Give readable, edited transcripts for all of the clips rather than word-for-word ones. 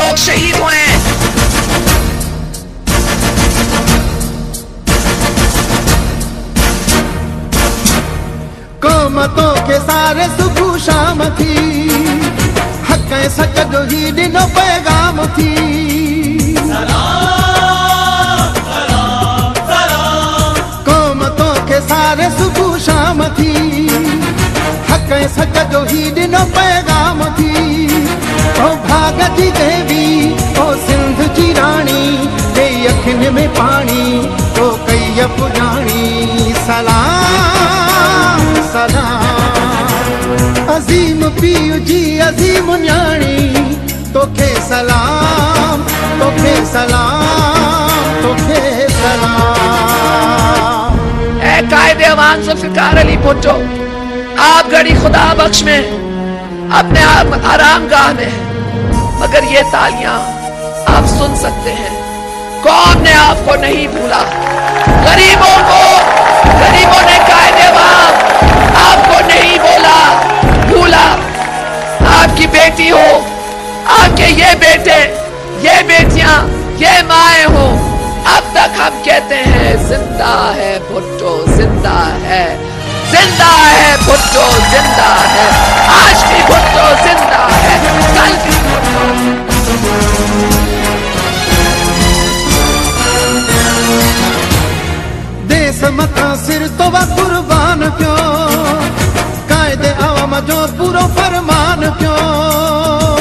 लोग शहीद हुए हैं। कोमतों के सारे सुबह शाम थी, हक सच जो ही दिनो पैगाम थी। सलाम सलाम सलाम। कोमतों के सारे सुबह शाम थी, हक सच जो ही दिनो पैगाम थी। ओ भागती देवी, ओ सिंध जी रानी, ते अखिन में पानी, ओ कई पुराणी। सलाम सलाम अजीम पीउ जी अजीम न्याणी, तोखे सलाम, तोखे सलाम, तोखे सलाम। ऐ कायदे अवान जुल्फिकार अली भुट्टो, आप गड़ी खुदा बख्श में अपने आराम गाह में हैं, मगर ये तालियां आप सुन सकते हैं। कौन ने आपको नहीं भूला? गरीबों को, गरीबों ने कायदे अवान आपको नहीं भूला। आपकी बेटी हो, आपके ये बेटे, ये बेटियां, ये माएं हो, अब तक हम कहते हैं जिंदा है भुट्टो, जिंदा है, जिंदा है भुट्टो, जिंदा है। आज भी भुट्टो जिंदा है, कल भी भुट्टो। देश मता सिर तो वा कुर्बान क्यों, कायदे अवाम जो पूरो फरमान क्यों।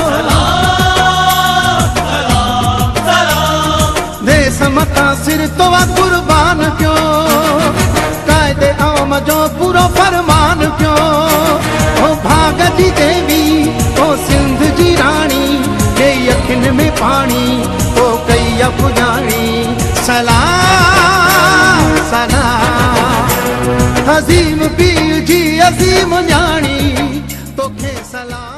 सलाम सलाम सलाम। देश मता सिर तो वा कुर्बान क्यों, कायदे अवाम जो पूरो फरमान क्यों। ओ भागती देवी, ओ सिंध जी रानी, ये अखिन में पानी, ओ कई पुराणी। सलाम सलाम अजीम पीउ जी अजीम न्याणी, तोखे सलाम।